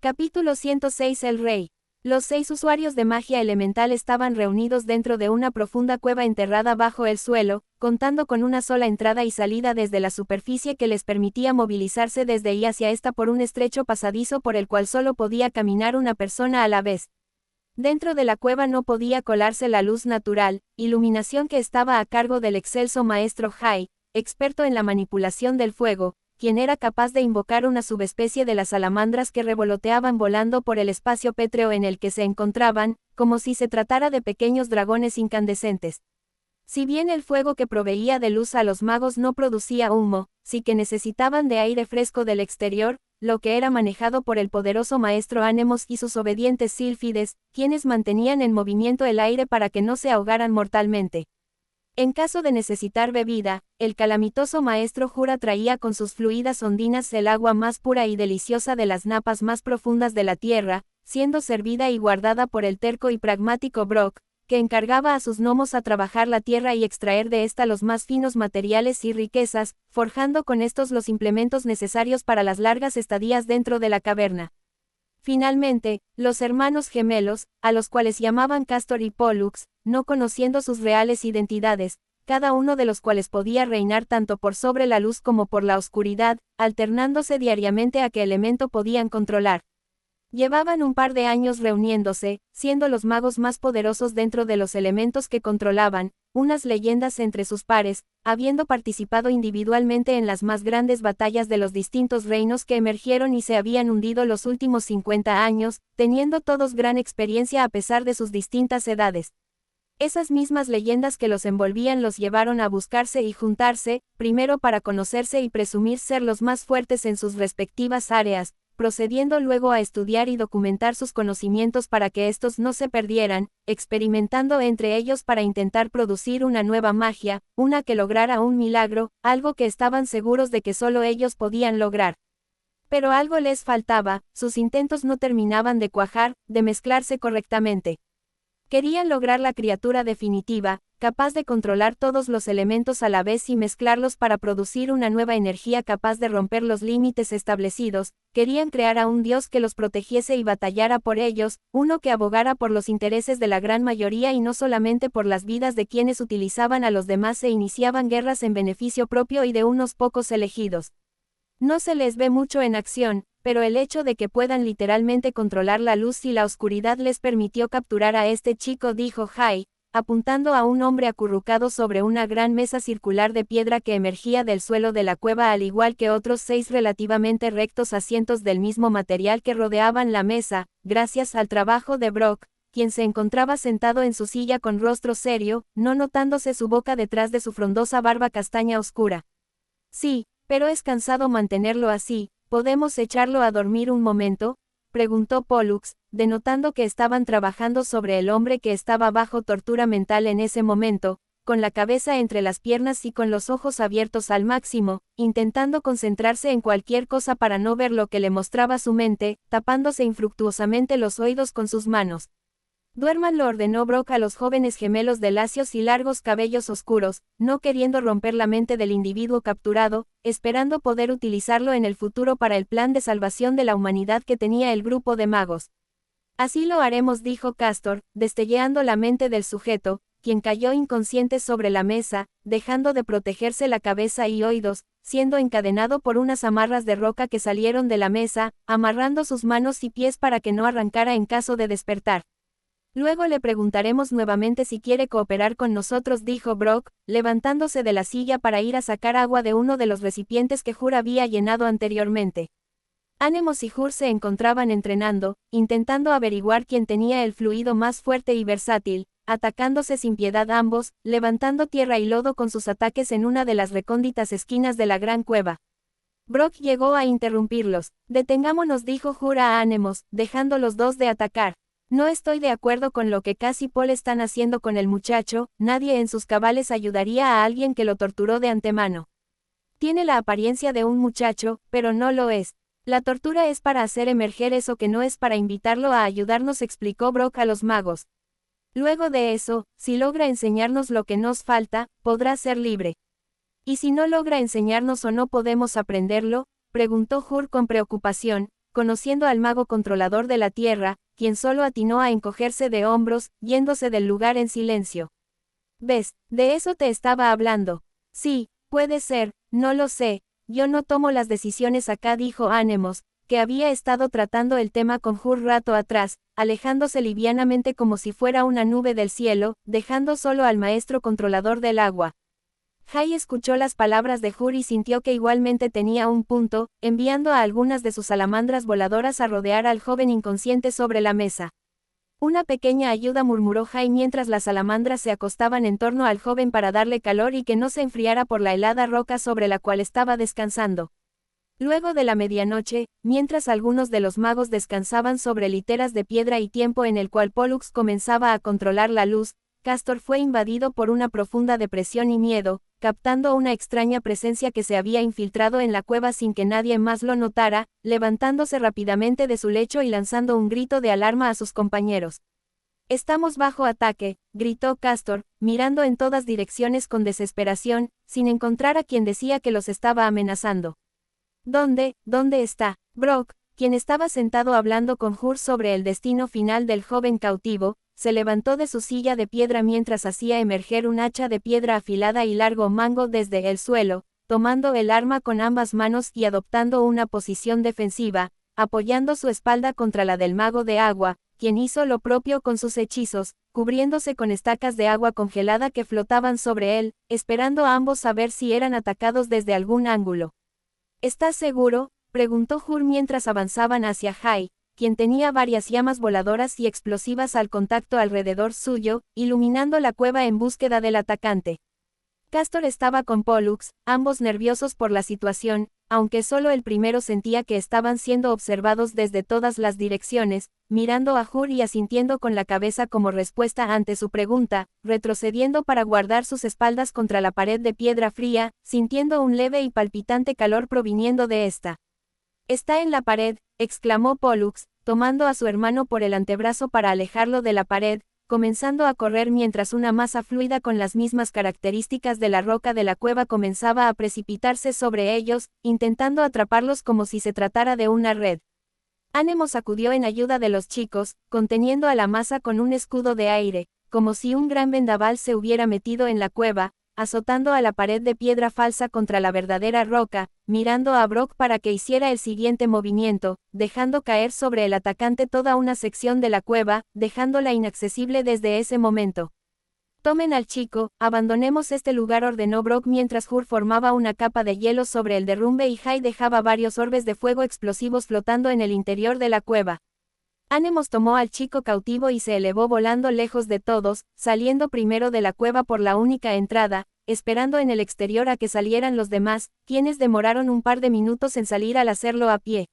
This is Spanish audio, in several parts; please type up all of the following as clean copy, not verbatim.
Capítulo 106. El Rey. Los 6 usuarios de magia elemental estaban reunidos dentro de una profunda cueva enterrada bajo el suelo, contando con una sola entrada y salida desde la superficie que les permitía movilizarse desde y hacia esta por un estrecho pasadizo por el cual solo podía caminar una persona a la vez. Dentro de la cueva no podía colarse la luz natural, iluminación que estaba a cargo del excelso maestro Hai, experto en la manipulación del fuego, quien era capaz de invocar una subespecie de las salamandras que revoloteaban volando por el espacio pétreo en el que se encontraban, como si se tratara de pequeños dragones incandescentes. Si bien el fuego que proveía de luz a los magos no producía humo, sí que necesitaban de aire fresco del exterior, lo que era manejado por el poderoso maestro Anemos y sus obedientes sílfides, quienes mantenían en movimiento el aire para que no se ahogaran mortalmente. En caso de necesitar bebida, el calamitoso maestro Jura traía con sus fluidas ondinas el agua más pura y deliciosa de las napas más profundas de la tierra, siendo servida y guardada por el terco y pragmático Brock, que encargaba a sus gnomos a trabajar la tierra y extraer de ésta los más finos materiales y riquezas, forjando con estos los implementos necesarios para las largas estadías dentro de la caverna. Finalmente, los hermanos gemelos, a los cuales llamaban Castor y Pollux, no conociendo sus reales identidades, cada uno de los cuales podía reinar tanto por sobre la luz como por la oscuridad, alternándose diariamente a qué elemento podían controlar. Llevaban un par de años reuniéndose, siendo los magos más poderosos dentro de los elementos que controlaban, unas leyendas entre sus pares, habiendo participado individualmente en las más grandes batallas de los distintos reinos que emergieron y se habían hundido los últimos 50 años, teniendo todos gran experiencia a pesar de sus distintas edades. Esas mismas leyendas que los envolvían los llevaron a buscarse y juntarse, primero para conocerse y presumir ser los más fuertes en sus respectivas áreas, procediendo luego a estudiar y documentar sus conocimientos para que estos no se perdieran, experimentando entre ellos para intentar producir una nueva magia, una que lograra un milagro, algo que estaban seguros de que solo ellos podían lograr. Pero algo les faltaba, sus intentos no terminaban de cuajar, de mezclarse correctamente. Querían lograr la criatura definitiva, capaz de controlar todos los elementos a la vez y mezclarlos para producir una nueva energía capaz de romper los límites establecidos, querían crear a un dios que los protegiese y batallara por ellos, uno que abogara por los intereses de la gran mayoría y no solamente por las vidas de quienes utilizaban a los demás e iniciaban guerras en beneficio propio y de unos pocos elegidos. No se les ve mucho en acción, pero el hecho de que puedan literalmente controlar la luz y la oscuridad les permitió capturar a este chico, dijo Hai, apuntando a un hombre acurrucado sobre una gran mesa circular de piedra que emergía del suelo de la cueva al igual que otros 6 relativamente rectos asientos del mismo material que rodeaban la mesa, gracias al trabajo de Brock, quien se encontraba sentado en su silla con rostro serio, no notándose su boca detrás de su frondosa barba castaña oscura. Sí, pero es cansado mantenerlo así. ¿Podemos echarlo a dormir un momento?, preguntó Pollux, denotando que estaban trabajando sobre el hombre que estaba bajo tortura mental en ese momento, con la cabeza entre las piernas y con los ojos abiertos al máximo, intentando concentrarse en cualquier cosa para no ver lo que le mostraba su mente, tapándose infructuosamente los oídos con sus manos. Duerman, lo ordenó Brock a los jóvenes gemelos de lacios y largos cabellos oscuros, no queriendo romper la mente del individuo capturado, esperando poder utilizarlo en el futuro para el plan de salvación de la humanidad que tenía el grupo de magos. Así lo haremos, dijo Castor, destelleando la mente del sujeto, quien cayó inconsciente sobre la mesa, dejando de protegerse la cabeza y oídos, siendo encadenado por unas amarras de roca que salieron de la mesa, amarrando sus manos y pies para que no arrancara en caso de despertar. Luego le preguntaremos nuevamente si quiere cooperar con nosotros, dijo Brock, levantándose de la silla para ir a sacar agua de uno de los recipientes que Jur había llenado anteriormente. Anemos y Jur se encontraban entrenando, intentando averiguar quién tenía el fluido más fuerte y versátil, atacándose sin piedad ambos, levantando tierra y lodo con sus ataques en una de las recónditas esquinas de la gran cueva. Brock llegó a interrumpirlos. Detengámonos, dijo Jur a Anemos, dejando los dos de atacar. No estoy de acuerdo con lo que Cass y Paul están haciendo con el muchacho, nadie en sus cabales ayudaría a alguien que lo torturó de antemano. Tiene la apariencia de un muchacho, pero no lo es. La tortura es para hacer emerger eso que no es para invitarlo a ayudarnos, explicó Brock a los magos. Luego de eso, si logra enseñarnos lo que nos falta, podrá ser libre. ¿Y si no logra enseñarnos o no podemos aprenderlo?, preguntó Jur con preocupación, reconociendo al mago controlador de la tierra, quien solo atinó a encogerse de hombros, yéndose del lugar en silencio. ¿Ves? De eso te estaba hablando. Sí, puede ser, no lo sé, yo no tomo las decisiones acá, dijo Anemos, que había estado tratando el tema con Hur rato atrás, alejándose livianamente como si fuera una nube del cielo, dejando solo al maestro controlador del agua. Hai escuchó las palabras de Hur y sintió que igualmente tenía un punto, enviando a algunas de sus salamandras voladoras a rodear al joven inconsciente sobre la mesa. Una pequeña ayuda, murmuró Hai mientras las salamandras se acostaban en torno al joven para darle calor y que no se enfriara por la helada roca sobre la cual estaba descansando. Luego de la medianoche, mientras algunos de los magos descansaban sobre literas de piedra y tiempo en el cual Pollux comenzaba a controlar la luz, Castor fue invadido por una profunda depresión y miedo, captando una extraña presencia que se había infiltrado en la cueva sin que nadie más lo notara, levantándose rápidamente de su lecho y lanzando un grito de alarma a sus compañeros. «Estamos bajo ataque», gritó Castor, mirando en todas direcciones con desesperación, sin encontrar a quien decía que los estaba amenazando. ¿Dónde está Brock?», quien estaba sentado hablando con Hur sobre el destino final del joven cautivo, se levantó de su silla de piedra mientras hacía emerger un hacha de piedra afilada y largo mango desde el suelo, tomando el arma con ambas manos y adoptando una posición defensiva, apoyando su espalda contra la del mago de agua, quien hizo lo propio con sus hechizos, cubriéndose con estacas de agua congelada que flotaban sobre él, esperando a ambos saber si eran atacados desde algún ángulo. «¿Estás seguro?», preguntó Hur mientras avanzaban hacia Hai, quien tenía varias llamas voladoras y explosivas al contacto alrededor suyo, iluminando la cueva en búsqueda del atacante. Castor estaba con Pollux, ambos nerviosos por la situación, aunque solo el primero sentía que estaban siendo observados desde todas las direcciones, mirando a Hur y asintiendo con la cabeza como respuesta ante su pregunta, retrocediendo para guardar sus espaldas contra la pared de piedra fría, sintiendo un leve y palpitante calor proviniendo de esta. «Está en la pared», exclamó Pollux, tomando a su hermano por el antebrazo para alejarlo de la pared, comenzando a correr mientras una masa fluida con las mismas características de la roca de la cueva comenzaba a precipitarse sobre ellos, intentando atraparlos como si se tratara de una red. Anemos acudió en ayuda de los chicos, conteniendo a la masa con un escudo de aire, como si un gran vendaval se hubiera metido en la cueva, azotando a la pared de piedra falsa contra la verdadera roca, mirando a Brock para que hiciera el siguiente movimiento, dejando caer sobre el atacante toda una sección de la cueva, dejándola inaccesible desde ese momento. «Tomen al chico, abandonemos este lugar», ordenó Brock mientras Hur formaba una capa de hielo sobre el derrumbe y Hai dejaba varios orbes de fuego explosivos flotando en el interior de la cueva. Anemos tomó al chico cautivo y se elevó volando lejos de todos, saliendo primero de la cueva por la única entrada, esperando en el exterior a que salieran los demás, quienes demoraron un par de minutos en salir al hacerlo a pie.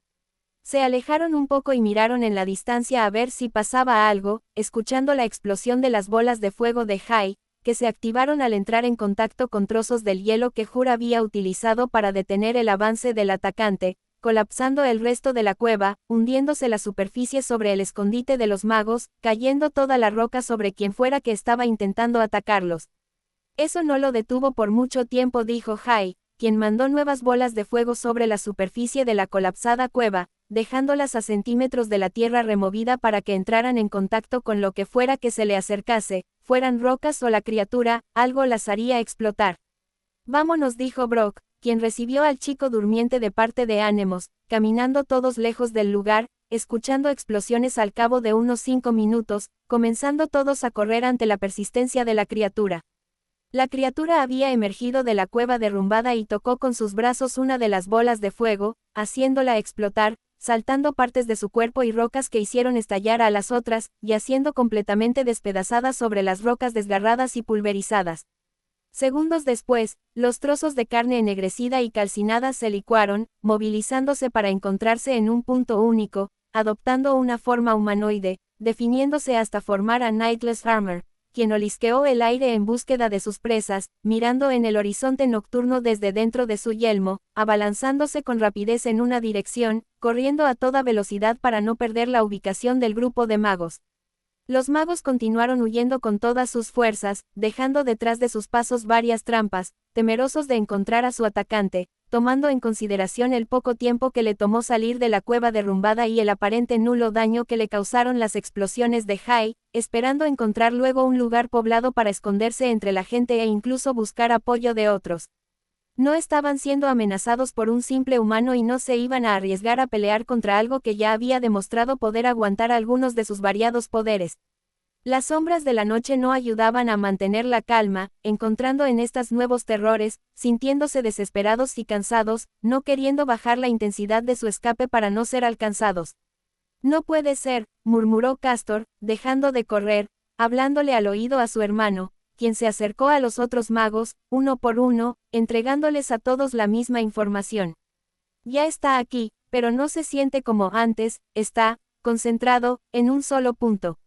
Se alejaron un poco y miraron en la distancia a ver si pasaba algo, escuchando la explosión de las bolas de fuego de Hai, que se activaron al entrar en contacto con trozos del hielo que Hur había utilizado para detener el avance del atacante, colapsando el resto de la cueva, hundiéndose la superficie sobre el escondite de los magos, cayendo toda la roca sobre quien fuera que estaba intentando atacarlos. «Eso no lo detuvo por mucho tiempo», dijo Hai, quien mandó nuevas bolas de fuego sobre la superficie de la colapsada cueva, dejándolas a centímetros de la tierra removida para que entraran en contacto con lo que fuera que se le acercase, fueran rocas o la criatura, algo las haría explotar. «Vámonos», dijo Brock, quien recibió al chico durmiente de parte de Anemos, caminando todos lejos del lugar, escuchando explosiones al cabo de unos 5 minutos, comenzando todos a correr ante la persistencia de la criatura. La criatura había emergido de la cueva derrumbada y tocó con sus brazos una de las bolas de fuego, haciéndola explotar, saltando partes de su cuerpo y rocas que hicieron estallar a las otras, y haciendo completamente despedazadas sobre las rocas desgarradas y pulverizadas. Segundos después, los trozos de carne ennegrecida y calcinada se licuaron, movilizándose para encontrarse en un punto único, adoptando una forma humanoide, definiéndose hasta formar a Nightless Armor, quien olisqueó el aire en búsqueda de sus presas, mirando en el horizonte nocturno desde dentro de su yelmo, abalanzándose con rapidez en una dirección, corriendo a toda velocidad para no perder la ubicación del grupo de magos. Los magos continuaron huyendo con todas sus fuerzas, dejando detrás de sus pasos varias trampas, temerosos de encontrar a su atacante, tomando en consideración el poco tiempo que le tomó salir de la cueva derrumbada y el aparente nulo daño que le causaron las explosiones de Hai, esperando encontrar luego un lugar poblado para esconderse entre la gente e incluso buscar apoyo de otros. No estaban siendo amenazados por un simple humano y no se iban a arriesgar a pelear contra algo que ya había demostrado poder aguantar algunos de sus variados poderes. Las sombras de la noche no ayudaban a mantener la calma, encontrando en estos nuevos terrores, sintiéndose desesperados y cansados, no queriendo bajar la intensidad de su escape para no ser alcanzados. No puede ser, murmuró Castor, dejando de correr, hablándole al oído a su hermano, quien se acercó a los otros magos, uno por uno, entregándoles a todos la misma información. Ya está aquí, pero no se siente como antes, está, concentrado, en un solo punto.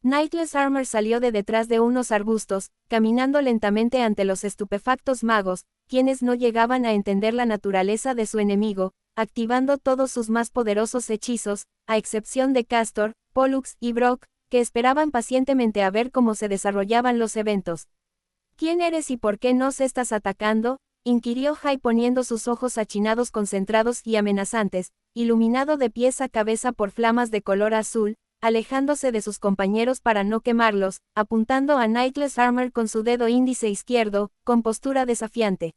Nightless Armor salió de detrás de unos arbustos, caminando lentamente ante los estupefactos magos, quienes no llegaban a entender la naturaleza de su enemigo, activando todos sus más poderosos hechizos, a excepción de Castor, Pollux y Brock, que esperaban pacientemente a ver cómo se desarrollaban los eventos. ¿Quién eres y por qué nos estás atacando?, inquirió Hai poniendo sus ojos achinados concentrados y amenazantes, iluminado de pies a cabeza por flamas de color azul, alejándose de sus compañeros para no quemarlos, apuntando a Nightless Armor con su dedo índice izquierdo, con postura desafiante.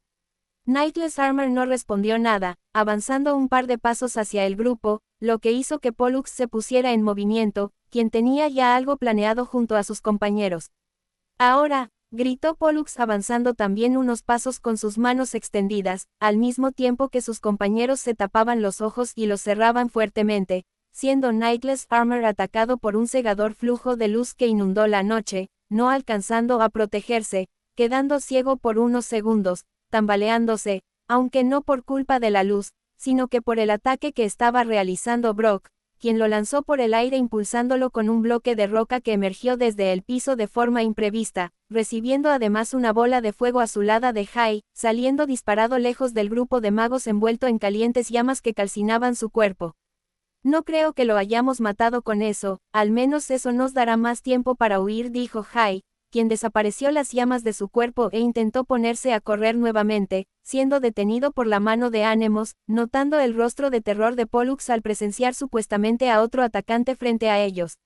Nightless Armor no respondió nada, avanzando un par de pasos hacia el grupo, lo que hizo que Pollux se pusiera en movimiento, quien tenía ya algo planeado junto a sus compañeros. Ahora, gritó Pollux avanzando también unos pasos con sus manos extendidas, al mismo tiempo que sus compañeros se tapaban los ojos y los cerraban fuertemente, siendo Nightless Armor atacado por un cegador flujo de luz que inundó la noche, no alcanzando a protegerse, quedando ciego por unos segundos, tambaleándose, aunque no por culpa de la luz, sino que por el ataque que estaba realizando Brock, quien lo lanzó por el aire impulsándolo con un bloque de roca que emergió desde el piso de forma imprevista, recibiendo además una bola de fuego azulada de Hai, saliendo disparado lejos del grupo de magos envuelto en calientes llamas que calcinaban su cuerpo. No creo que lo hayamos matado con eso, al menos eso nos dará más tiempo para huir, dijo Hai, quien desapareció las llamas de su cuerpo e intentó ponerse a correr nuevamente, siendo detenido por la mano de Anemos, notando el rostro de terror de Pollux al presenciar supuestamente a otro atacante frente a ellos.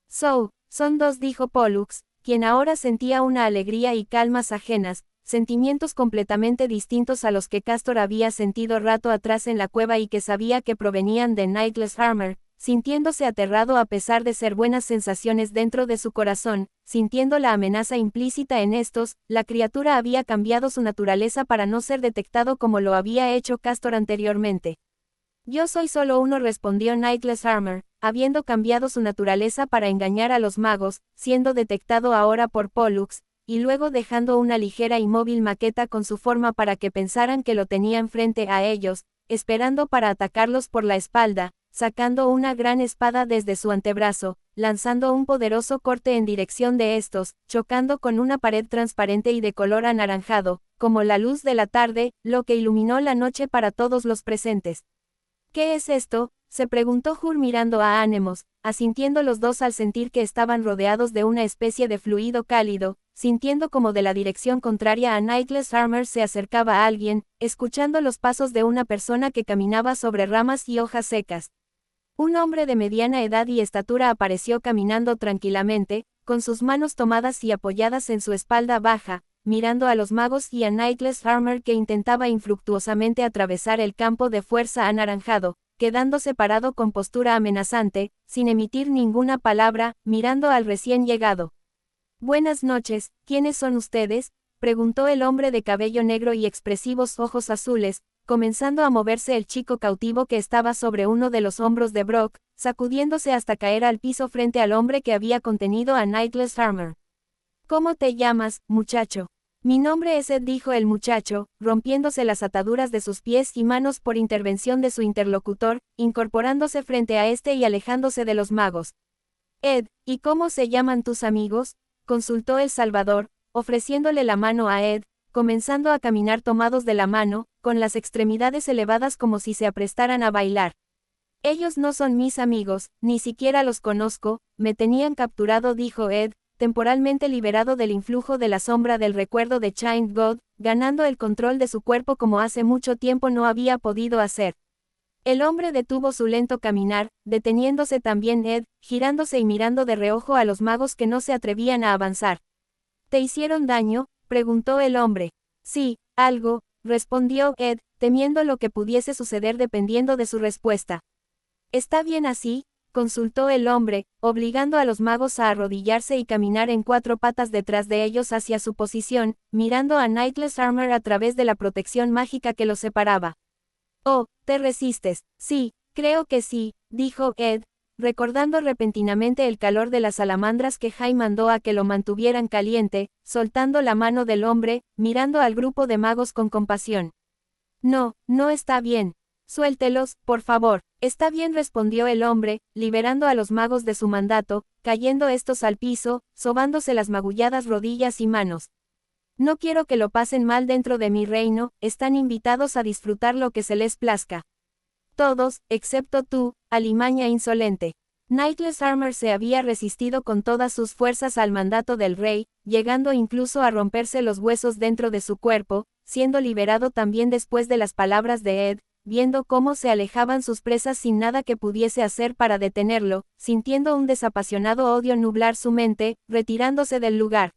Son dos, dijo Pollux, quien ahora sentía una alegría y calmas ajenas, sentimientos completamente distintos a los que Castor había sentido rato atrás en la cueva y que sabía que provenían de Nightless Armor, sintiéndose aterrado a pesar de ser buenas sensaciones dentro de su corazón, sintiendo la amenaza implícita en estos, la criatura había cambiado su naturaleza para no ser detectado como lo había hecho Castor anteriormente. Yo soy solo uno, respondió Nightless Armor, habiendo cambiado su naturaleza para engañar a los magos, siendo detectado ahora por Pollux, y luego dejando una ligera y móvil maqueta con su forma para que pensaran que lo tenían frente a ellos, esperando para atacarlos por la espalda, sacando una gran espada desde su antebrazo, lanzando un poderoso corte en dirección de estos, chocando con una pared transparente y de color anaranjado, como la luz de la tarde, lo que iluminó la noche para todos los presentes. ¿Qué es esto?, se preguntó Hur mirando a Anemos, asintiendo los dos al sentir que estaban rodeados de una especie de fluido cálido, sintiendo como de la dirección contraria a Nightless Armor se acercaba a alguien, escuchando los pasos de una persona que caminaba sobre ramas y hojas secas. Un hombre de mediana edad y estatura apareció caminando tranquilamente, con sus manos tomadas y apoyadas en su espalda baja, mirando a los magos y a Nightless Armor que intentaba infructuosamente atravesar el campo de fuerza anaranjado, quedándose parado con postura amenazante, sin emitir ninguna palabra, mirando al recién llegado. Buenas noches, ¿quiénes son ustedes?, preguntó el hombre de cabello negro y expresivos ojos azules, comenzando a moverse el chico cautivo que estaba sobre uno de los hombros de Brock, sacudiéndose hasta caer al piso frente al hombre que había contenido a Nightless Armor. ¿Cómo te llamas, muchacho? Mi nombre es Ed, dijo el muchacho, rompiéndose las ataduras de sus pies y manos por intervención de su interlocutor, incorporándose frente a este y alejándose de los magos. Ed, ¿y cómo se llaman tus amigos?, consultó el Salvador, ofreciéndole la mano a Ed, comenzando a caminar tomados de la mano, con las extremidades elevadas como si se aprestaran a bailar. Ellos no son mis amigos, ni siquiera los conozco, me tenían capturado, dijo Ed, temporalmente liberado del influjo de la sombra del recuerdo de Chained God, ganando el control de su cuerpo como hace mucho tiempo no había podido hacer. El hombre detuvo su lento caminar, deteniéndose también Ed, girándose y mirando de reojo a los magos que no se atrevían a avanzar. ¿Te hicieron daño?, preguntó el hombre. Sí, algo, respondió Ed, temiendo lo que pudiese suceder dependiendo de su respuesta. ¿Está bien así?, consultó el hombre, obligando a los magos a arrodillarse y caminar en 4 patas detrás de ellos hacia su posición, mirando a Knightless Armor a través de la protección mágica que los separaba. Oh, ¿te resistes? Sí, creo que sí, dijo Ed, recordando repentinamente el calor de las salamandras que Jai mandó a que lo mantuvieran caliente, soltando la mano del hombre, mirando al grupo de magos con compasión. No, no está bien. Suéltelos, por favor. Está bien, respondió el hombre, liberando a los magos de su mandato, cayendo estos al piso, sobándose las magulladas rodillas y manos. No quiero que lo pasen mal dentro de mi reino, están invitados a disfrutar lo que se les plazca. Todos, excepto tú, alimaña insolente. Knightless Armor se había resistido con todas sus fuerzas al mandato del rey, llegando incluso a romperse los huesos dentro de su cuerpo, siendo liberado también después de las palabras de Ed, viendo cómo se alejaban sus presas sin nada que pudiese hacer para detenerlo, sintiendo un desapasionado odio nublar su mente, retirándose del lugar.